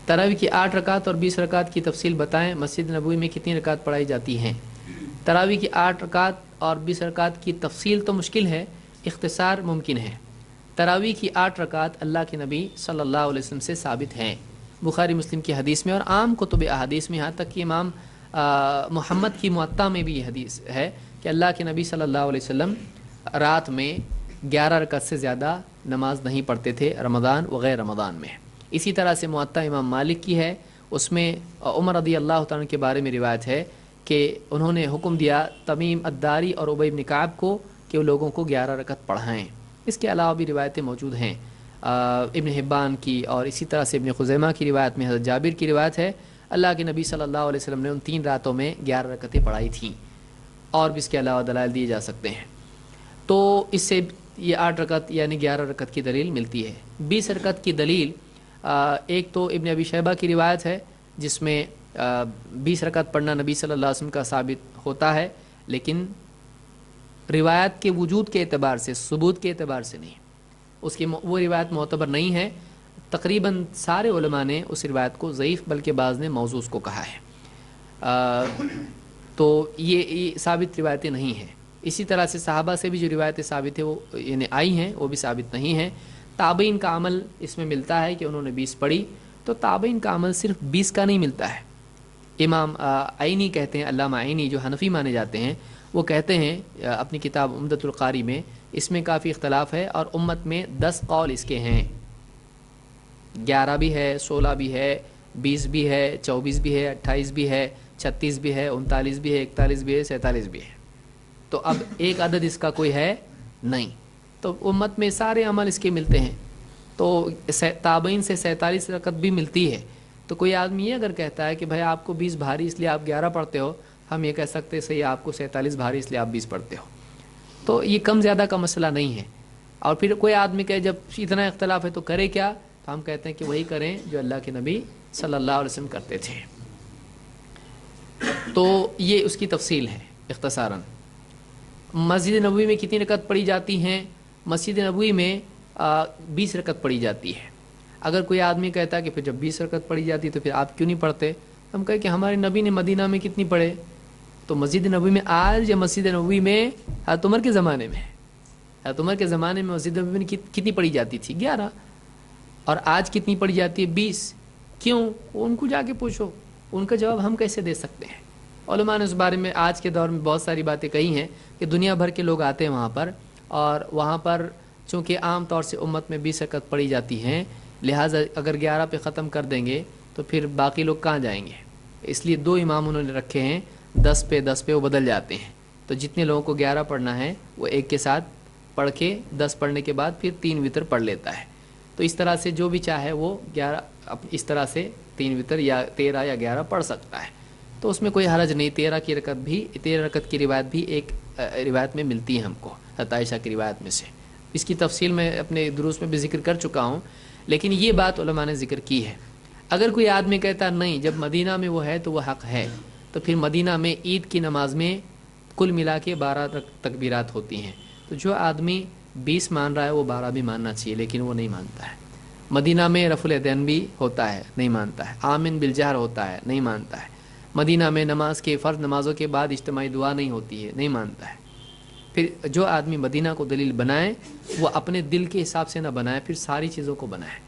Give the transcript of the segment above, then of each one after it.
تراویح کی 8 رکعت اور 20 رکعت کی تفصیل بتائیں، مسجد نبوی میں کتنی رکعت پڑھائی جاتی ہیں؟ تراویح کی 8 رکعت اور 20 رکعت کی تفصیل تو مشکل ہے، اختصار ممکن ہے۔ تراویح کی 8 رکعت اللہ کے نبی صلی اللہ علیہ وسلم سے ثابت ہیں، بخاری مسلم کی حدیث میں اور عام کتب احادیث میں، یہاں تک کہ امام محمد کی موطا میں بھی یہ حدیث ہے کہ اللہ کے نبی صلی اللہ علیہ وسلم رات میں 11 رکعت سے زیادہ نماز نہیں پڑھتے تھے، رمضان وغیر رمضان میں۔ اسی طرح سے موطا امام مالک کی ہے، اس میں عمر رضی اللہ تعالیٰ کے بارے میں روایت ہے کہ انہوں نے حکم دیا تمیم الداری اور ابی بن کعب کو کہ وہ لوگوں کو 11 رکعت پڑھائیں۔ اس کے علاوہ بھی روایتیں موجود ہیں، ابن حبان کی اور اسی طرح سے ابن خزیمہ کی روایت میں حضرت جابر کی روایت ہے اللہ کے نبی صلی اللہ علیہ وسلم نے ان 3 راتوں میں 11 رکعتیں پڑھائی تھیں، اور بھی اس کے علاوہ دلائل دیے جا سکتے ہیں۔ تو اس سے یہ 8 رکعت یعنی 11 رکعت کی دلیل ملتی ہے۔ 20 رکعت کی دلیل ایک تو ابن ابی شیبہ کی روایت ہے جس میں 20 رکعت پڑھنا نبی صلی اللہ علیہ وسلم کا ثابت ہوتا ہے، لیکن روایت کے وجود کے اعتبار سے، ثبوت کے اعتبار سے نہیں، اس کی وہ روایت معتبر نہیں ہے۔ تقریباً سارے علماء نے اس روایت کو ضعیف، بلکہ بعض نے موضوع اس کو کہا ہے، تو یہ ثابت روایتیں نہیں ہیں۔ اسی طرح سے صحابہ سے بھی جو روایتیں ثابت ہیں وہ یعنی آئی ہیں وہ بھی ثابت نہیں ہیں۔ تابعین کا عمل اس میں ملتا ہے کہ انہوں نے 20 پڑھی، تو تابعین کا عمل صرف 20 کا نہیں ملتا ہے۔ امام عینی کہتے ہیں، علامہ عینی جو حنفی مانے جاتے ہیں، وہ کہتے ہیں اپنی کتاب عمدۃ القاری میں اس میں کافی اختلاف ہے، اور امت میں 10 قول اس کے ہیں، 11 بھی ہے، 16 بھی ہے، 20 بھی ہے، 24 بھی ہے، 28 بھی ہے، 36 بھی ہے، 39 بھی ہے، 41 بھی ہے، 47 بھی ہے۔ تو اب ایک عدد اس کا کوئی ہے نہیں، تو امت میں سارے عمل اس کے ملتے ہیں۔ تو تابعین سے 47 رکعت بھی ملتی ہے۔ تو کوئی آدمی یہ اگر کہتا ہے کہ بھائی آپ کو 20 بھاری اس لیے آپ 11 پڑھتے ہو، ہم یہ کہہ سکتے ہیں صحیح آپ کو 47 بھاری اس لیے آپ 20 پڑھتے ہو، تو یہ کم زیادہ کا مسئلہ نہیں ہے۔ اور پھر کوئی آدمی کہے جب اتنا اختلاف ہے تو کرے کیا، تو ہم کہتے ہیں کہ وہی کریں جو اللہ کے نبی صلی اللہ علیہ وسلم کرتے تھے۔ تو یہ اس کی تفصیل ہے اختصاراً۔ مسجد نبوی میں کتنی رکعت پڑھی جاتی ہیں؟ مسجد نبوی میں 20 رکعت پڑھی جاتی ہے۔ اگر کوئی آدمی کہتا ہے کہ پھر جب 20 رکعت پڑھی جاتی ہے تو پھر آپ کیوں نہیں پڑھتے، ہم کہیں کہ ہمارے نبی نے مدینہ میں کتنی پڑھے؟ تو مسجد نبوی میں آج یا مسجد نبوی میں حضرت عمر کے زمانے میں، حضرت عمر کے زمانے میں مسجد نبوی میں کتنی پڑھی جاتی تھی؟ 11۔ اور آج کتنی پڑھی جاتی ہے؟ 20۔ کیوں؟ ان کو جا کے پوچھو، ان کا جواب ہم کیسے دے سکتے ہیں؟ علماء نے اس بارے میں آج کے دور میں بہت ساری باتیں کہی ہیں کہ دنیا بھر کے لوگ آتے ہیں وہاں پر، اور وہاں پر چونکہ عام طور سے امت میں 20 رکعت پڑھی جاتی ہیں، لہٰذا اگر 11 پہ ختم کر دیں گے تو پھر باقی لوگ کہاں جائیں گے؟ اس لیے 2 امام انہوں نے رکھے ہیں، 10 پہ وہ بدل جاتے ہیں۔ تو جتنے لوگوں کو 11 پڑھنا ہے وہ ایک کے ساتھ پڑھ کے 10 پڑھنے کے بعد پھر 3 وتر پڑھ لیتا ہے۔ تو اس طرح سے جو بھی چاہے وہ 11 اس طرح سے 3 وتر یا 13 یا 11 پڑھ سکتا ہے، تو اس میں کوئی حرج نہیں۔ 13 رکعت کی روایت بھی ایک روایت میں ملتی ہے ہم کو، حضرت عائشہ کی روایت میں سے۔ اس کی تفصیل میں اپنے دروس میں بھی ذکر کر چکا ہوں، لیکن یہ بات علماء نے ذکر کی ہے۔ اگر کوئی آدمی کہتا نہیں جب مدینہ میں وہ ہے تو وہ حق ہے، تو پھر مدینہ میں عید کی نماز میں کل ملا کے 12 تکبیرات ہوتی ہیں، تو جو آدمی 20 مان رہا ہے وہ 12 بھی ماننا چاہیے، لیکن وہ نہیں مانتا ہے۔ مدینہ میں رفع الیدین بھی ہوتا ہے، نہیں مانتا ہے۔ آمین بالجہر ہوتا ہے، نہیں مانتا ہے۔ مدینہ میں نماز کے فرض نمازوں کے بعد اجتماعی دعا نہیں ہوتی ہے، نہیں مانتا ہے۔ پھر جو آدمی مدینہ کو دلیل بنائے وہ اپنے دل کے حساب سے نہ بنائے، پھر ساری چیزوں کو بنائے،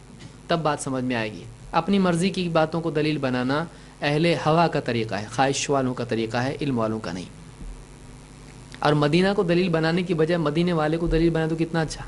تب بات سمجھ میں آئے گی۔ اپنی مرضی کی باتوں کو دلیل بنانا اہل ہوا کا طریقہ ہے، خواہش والوں کا طریقہ ہے، علم والوں کا نہیں۔ اور مدینہ کو دلیل بنانے کی بجائے مدینے والے کو دلیل بنائے تو کتنا اچھا۔